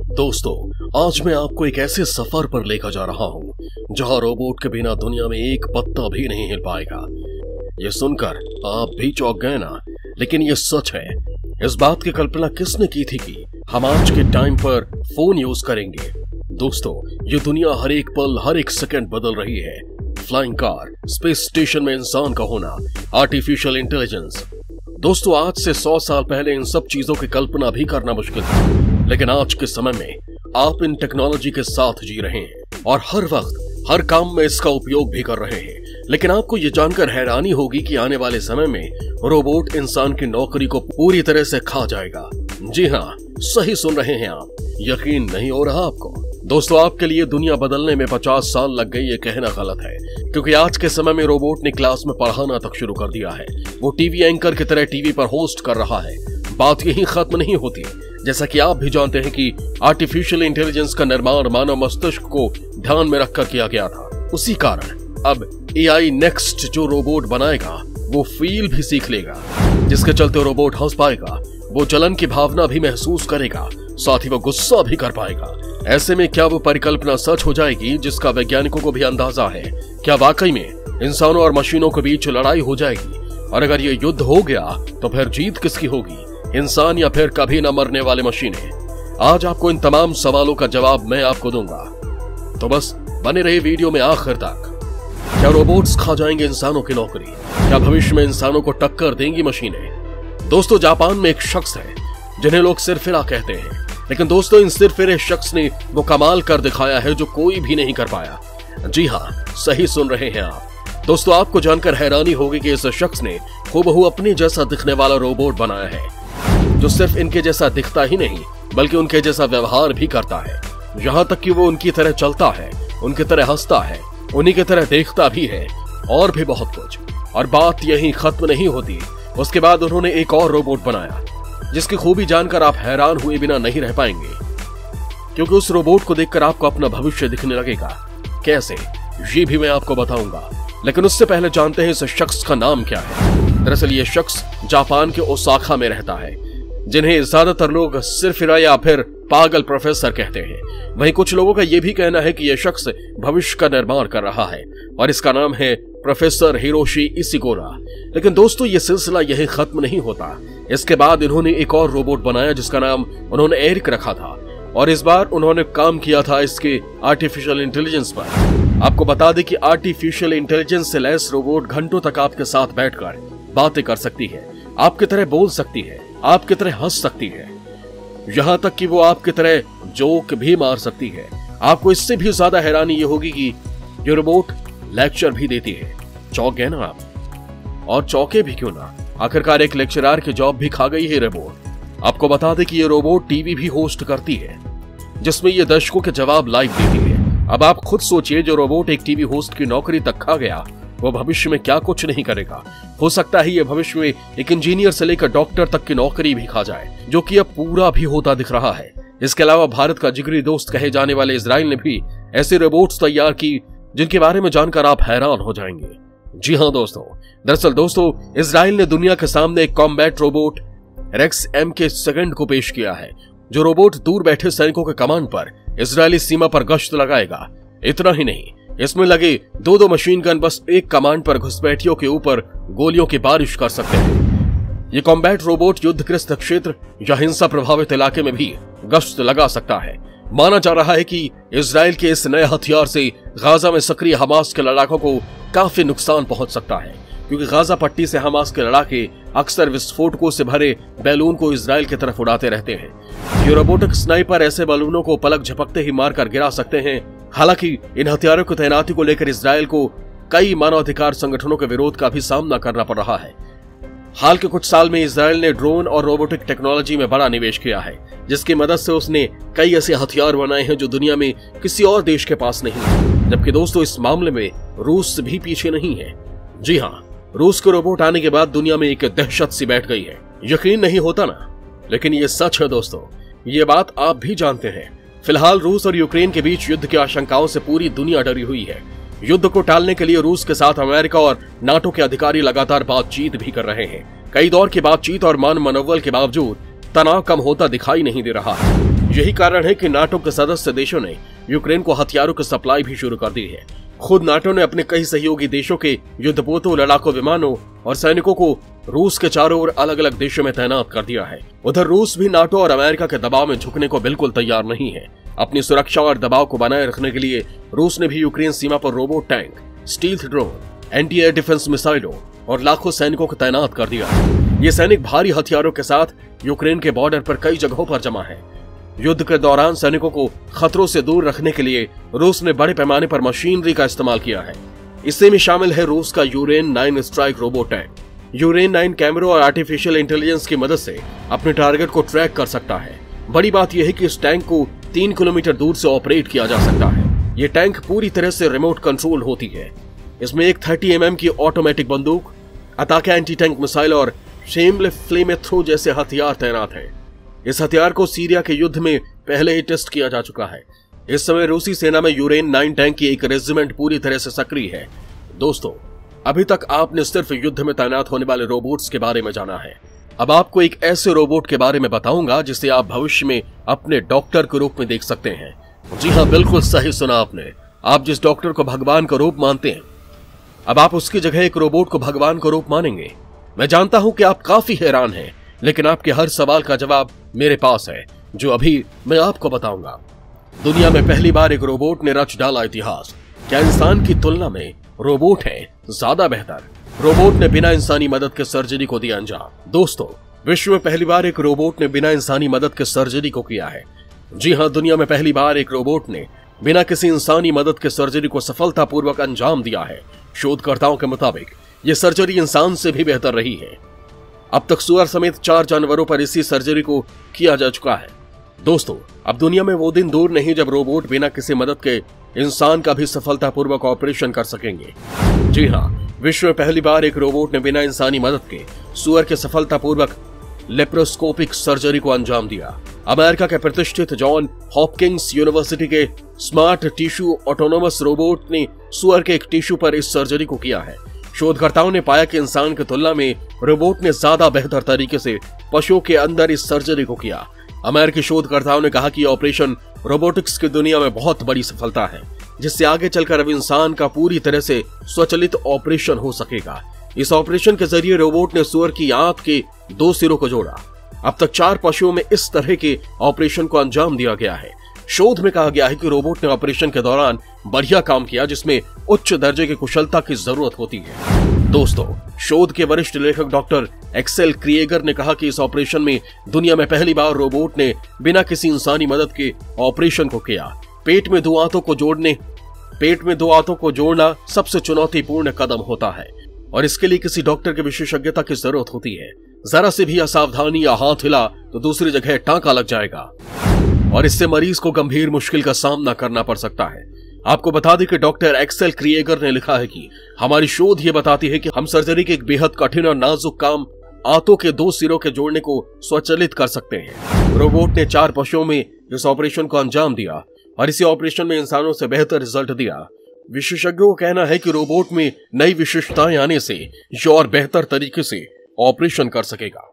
दोस्तों, आज मैं आपको एक ऐसे सफर पर लेकर जा रहा हूं जहां रोबोट के बिना दुनिया में एक पत्ता भी नहीं हिल पाएगा। ये सुनकर आप भी चौंक गए ना? लेकिन ये सच है। इस बात की कल्पना किसने की थी कि हम आज के टाइम पर फोन यूज करेंगे? दोस्तों, ये दुनिया हर एक पल हर एक सेकंड बदल रही है। फ्लाइंग कार, स्पेस स्टेशन में इंसान का होना, आर्टिफिशियल इंटेलिजेंस। दोस्तों, आज से 100 साल पहले इन सब चीजों की कल्पना भी करना मुश्किल था, लेकिन आज के समय में आप इन टेक्नोलॉजी के साथ जी रहे हैं और हर वक्त हर काम में इसका उपयोग भी कर रहे हैं। लेकिन आपको ये जानकर हैरानी होगी कि आने वाले समय में रोबोट इंसान की नौकरी को पूरी तरह से खा जाएगा। जी हाँ, सही सुन रहे हैं आप। यकीन नहीं हो रहा आपको? दोस्तों, आपके लिए दुनिया बदलने में 50 साल लग गई ये कहना गलत है, क्योंकि आज के समय में रोबोट ने क्लास में पढ़ाना तक शुरू कर दिया है। वो टीवी एंकर की तरह टीवी पर होस्ट कर रहा है। बात यही खत्म नहीं होती। जैसा कि आप भी जानते हैं कि आर्टिफिशियल इंटेलिजेंस का निर्माण मानव मस्तिष्क को ध्यान में रखकर किया गया था। उसी कारण अब AI नेक्स्ट जो रोबोट बनाएगा वो फील भी सीख लेगा, जिसके चलते रोबोट हंस पाएगा, वो जलन की भावना भी महसूस करेगा, साथ ही वो गुस्सा भी कर पाएगा। ऐसे में क्या वो परिकल्पना सच हो जाएगी जिसका वैज्ञानिकों को भी अंदाजा है? क्या वाकई में इंसानों और मशीनों के बीच लड़ाई हो जाएगी? और अगर ये युद्ध हो गया तो फिर जीत किसकी होगी, इंसान या फिर कभी न मरने वाले मशीनें? आज आपको इन तमाम सवालों का जवाब मैं आपको दूंगा, तो बस बने रहे वीडियो में आखिर तक। क्या रोबोट्स खा जाएंगे इंसानों की नौकरी? क्या भविष्य में इंसानों को टक्कर देंगी मशीनें? दोस्तों, जापान में एक शख्स है जिन्हें लोग सिरफिरा कहते हैं, लेकिन दोस्तों इन सिरफिरे शख्स ने वो कमाल कर दिखाया है जो कोई भी नहीं कर पाया। जी हाँ, सही सुन रहे हैं आप। दोस्तों, आपको जानकर हैरानी होगी कि इस शख्स ने हूबहू अपने जैसा दिखने वाला रोबोट बनाया है, जो सिर्फ इनके जैसा दिखता ही नहीं बल्कि उनके जैसा व्यवहार भी करता है। यहाँ तक कि वो उनकी तरह चलता है, उनकी तरह हंसता है, उन्हीं की तरह देखता भी है और भी बहुत कुछ। और बात यही खत्म नहीं होती। उसके बाद उन्होंने एक और रोबोट बनाया जिसकी खूबी जानकर आप हैरान हुए बिना नहीं रह पाएंगे, क्योंकि उस रोबोट को देखकर आपको अपना भविष्य दिखने लगेगा। कैसे, ये भी मैं आपको बताऊंगा, लेकिन उससे पहले जानते हैं इस शख्स का नाम क्या है। दरअसल ये शख्स जापान के ओसाका में रहता है, जिन्हें ज्यादातर लोग सिरफिरा या फिर पागल प्रोफेसर कहते हैं। वहीं कुछ लोगों का यह भी कहना है कि यह शख्स भविष्य का निर्माण कर रहा है और इसका नाम है प्रोफेसर हिरोशी इशिगोरा। लेकिन दोस्तों, यह सिलसिला यही खत्म नहीं होता। इसके बाद इन्होंने एक और रोबोट बनाया जिसका नाम उन्होंने एरिक रखा था, और इस बार उन्होंने काम किया था इसके आर्टिफिशियल इंटेलिजेंस पर। आपको बता दें कि आर्टिफिशियल इंटेलिजेंस से लैस रोबोट घंटों तक आपके साथ बैठकर बातें कर सकती है, आपकी तरह बोल सकती है, आपकी तरह हंस सकती है, यहाँ तक कि वो आपकी तरह जोक भी मार सकती है। आपको इससे भी ज्यादा हैरानी ये होगी कि ये रोबोट लेक्चर भी देती है। चौंक गए ना आप? और चौंके भी क्यों ना, आखिरकार एक लेक्चरर की जॉब भी खा गई है रोबोट। आपको बता दें कि ये रोबोट टीवी भी होस्ट करती है, जिसमें ये दर्शकों के जवाब लाइव देती है। अब आप खुद सोचिए, जो रोबोट एक टीवी होस्ट की नौकरी तक खा गया, वो भविष्य में क्या कुछ नहीं करेगा। हो सकता है ये भविष्य में एक इंजीनियर से लेकर डॉक्टर तक की नौकरी भी खा जाए, जो कि अब पूरा भी होता दिख रहा है। इसके अलावा भारत का जिगरी दोस्त कहे जाने वाले इजराइल ने भी ऐसे रोबोट्स तैयार की जिनके बारे में जानकर आप हैरान हो जाएंगे। जी हाँ दोस्तों, दरअसल दोस्तों इजराइल ने दुनिया के सामने एक कॉम्बैट रोबोट रेक्स M2 को पेश किया है, जो रोबोट दूर बैठे सैनिकों के कमांड पर इजरायली सीमा पर गश्त लगाएगा। इतना ही नहीं, इसमें लगे दो मशीन गन बस एक कमांड पर घुसपैठियों के ऊपर गोलियों की बारिश कर सकते हैं। ये कॉम्बैट रोबोट युद्धग्रस्त क्षेत्र या हिंसा प्रभावित इलाके में भी गश्त लगा सकता है। माना जा रहा है कि इजराइल के इस नए हथियार से गाजा में सक्रिय हमास के लड़ाकों को काफी नुकसान पहुंच सकता है, क्योंकि गाजा पट्टी से हमास के लड़ाके अक्सर विस्फोटकों से भरे बैलून को इजराइल की तरफ उड़ाते रहते हैं। ये रोबोटिक स्नाइपर ऐसे बैलूनों को पलक झपकते ही मारकर गिरा सकते हैं। हालांकि इन हथियारों की तैनाती को लेकर इजराइल को कई मानवाधिकार संगठनों के विरोध का भी सामना करना पड़ रहा है। हाल के कुछ साल में इजराइल ने ड्रोन और रोबोटिक टेक्नोलॉजी में बड़ा निवेश किया है, जिसकी मदद से उसने कई ऐसे हथियार बनाए हैं जो दुनिया में किसी और देश के पास नहीं है। जबकि दोस्तों इस मामले में रूस भी पीछे नहीं है। जी हाँ, रूस के रोबोट आने के बाद दुनिया में एक दहशत सी बैठ गई है। यकीन नहीं होता ना, लेकिन ये सच है दोस्तों, ये बात आप भी जानते हैं। फिलहाल रूस और यूक्रेन के बीच युद्ध की आशंकाओं से पूरी दुनिया डरी हुई है। युद्ध को टालने के लिए रूस के साथ अमेरिका और नाटो के अधिकारी लगातार बातचीत भी कर रहे हैं। कई दौर की बातचीत और मान मनोबल के बावजूद तनाव कम होता दिखाई नहीं दे रहा है। यही कारण है कि नाटो के सदस्य देशों ने यूक्रेन को हथियारों की सप्लाई भी शुरू कर दी है। खुद नाटो ने अपने कई सहयोगी देशों के युद्धपोतों, लड़ाकू विमानों और सैनिकों को रूस के चारों ओर अलग अलग देशों में तैनात कर दिया है। उधर रूस भी नाटो और अमेरिका के दबाव में झुकने को बिल्कुल तैयार नहीं है। अपनी सुरक्षा और दबाव को बनाए रखने के लिए रूस ने भी यूक्रेन सीमा पर robot tank, stealth drone, anti air defence मिसाइलों और लाखों सैनिकों को तैनात कर दिया है। ये सैनिक भारी हथियारों के साथ यूक्रेन के बॉर्डर पर कई जगहों पर जमा है। युद्ध के दौरान सैनिकों को खतरों से दूर रखने के लिए रूस ने बड़े पैमाने पर मशीनरी का इस्तेमाल किया है। इसी में शामिल है रूस का यूरेन 9 स्ट्राइक रोबोट टैंक। यूरेन 9 कैमरों और आर्टिफिशियल इंटेलिजेंस की मदद से अपने टारगेट को ट्रैक कर सकता है। बड़ी बात यह है कि इस टैंक को 3 किलोमीटर दूर से ऑपरेट किया जा सकता है। ये टैंक पूरी तरह से रिमोट कंट्रोल होती है। इसमें एक 30 mm की ऑटोमेटिक बंदूक, अताका एंटी टैंक मिसाइल और शेमले फ्लेम थ्रो जैसे हथियार तैनात हैं। इस हथियार को सीरिया के युद्ध में पहले ही टेस्ट किया जा चुका है। इस समय रूसी सेना में यूरेन 9 टैंक की एक रेजिमेंट पूरी तरह से सक्रिय है। दोस्तों, अभी तक आपने सिर्फ युद्ध में तैनात होने वाले रोबोट्स के बारे में जाना है। अब आपको एक ऐसे रोबोट के बारे में बताऊंगा जिसे आप भविष्य में अपने डॉक्टर के रूप में देख सकते हैं। जी हाँ, बिल्कुल सही सुना आपने। आप जिस डॉक्टर को भगवान का रूप मानते हैं, अब आप उसकी जगह एक रोबोट को भगवान का रूप मानेंगे। मैं जानता हूं कि आप काफी हैरान हैं, लेकिन आपके हर सवाल का जवाब मेरे पास है, जो अभी मैं आपको बताऊंगा। दुनिया में पहली बार एक रोबोट ने रच डाला इतिहास। क्या इंसान की तुलना में रोबोट है ज्यादा बेहतर? रोबोट ने बिना इंसानी मदद के सर्जरी को दिया अंजाम। दोस्तों, विश्व में पहली बार एक रोबोट ने बिना इंसानी मदद के सर्जरी को किया है। जी हाँ, दुनिया में पहली बार एक रोबोट ने बिना किसी इंसानी मदद के सर्जरी को सफलतापूर्वक अंजाम दिया है। शोधकर्ताओं के मुताबिक ये सर्जरी इंसान से भी बेहतर रही है। अब तक सुअर समेत 4 जानवरों पर इसी सर्जरी को किया जा चुका है। दोस्तों, अब दुनिया में वो दिन दूर नहीं जब रोबोट बिना किसी मदद के इंसान का भी सफलतापूर्वक ऑपरेशन कर सकेंगे। जी हाँ, विश्व में पहली बार एक रोबोट ने बिना इंसानी मदद के सुअर के सफलतापूर्वक लेप्रोस्कोपिक सर्जरी को अंजाम दिया। अमेरिका के प्रतिष्ठित जॉन हॉपकिंस यूनिवर्सिटी के स्मार्ट टिश्यू ऑटोनोमस रोबोट ने सुअर के एक टिश्यू पर इस सर्जरी को किया है। शोधकर्ताओं ने पाया कि इंसान की तुलना में रोबोट ने ज्यादा बेहतर तरीके से पशुओं के अंदर इस सर्जरी को किया। अमेरिकी शोधकर्ताओं ने कहा कि यह ऑपरेशन रोबोटिक्स की दुनिया में बहुत बड़ी सफलता है, जिससे आगे चलकर अब इंसान का पूरी तरह से स्वचालित ऑपरेशन हो सकेगा। इस ऑपरेशन के जरिए रोबोट ने सुअर की आंत के 2 सिरों को जोड़ा। अब तक 4 पशुओं में इस तरह के ऑपरेशन को अंजाम दिया गया है। शोध में कहा गया है कि रोबोट ने ऑपरेशन के दौरान बढ़िया काम किया, जिसमें उच्च दर्जे की कुशलता की जरूरत होती है। दोस्तों, शोध के वरिष्ठ लेखक डॉक्टर एक्सेल क्रिएगर ने कहा कि इस ऑपरेशन में दुनिया में पहली बार रोबोट ने बिना किसी इंसानी मदद के ऑपरेशन को किया। पेट में 2 आंतों को जोड़ना सबसे चुनौतीपूर्ण कदम होता है और इसके लिए किसी डॉक्टर की विशेषज्ञता की जरूरत होती है। जरा से भी असावधानी या हाथ हिला तो दूसरी जगह टांका लग जाएगा और इससे मरीज को गंभीर मुश्किल का सामना करना पड़ सकता है। आपको बता दें कि डॉक्टर एक्सेल क्रिएगर ने लिखा है कि हमारी शोध ये बताती है कि हम सर्जरी के एक बेहद कठिन और नाजुक काम आंतों के 2 सिरों के जोड़ने को स्वचालित कर सकते हैं। रोबोट ने 4 पशुओं में इस ऑपरेशन को अंजाम दिया और इसी ऑपरेशन में इंसानों से बेहतर रिजल्ट दिया। विशेषज्ञों का कहना है कि रोबोट में नई विशेषताएं आने से यह और बेहतर तरीके से ऑपरेशन कर सकेगा।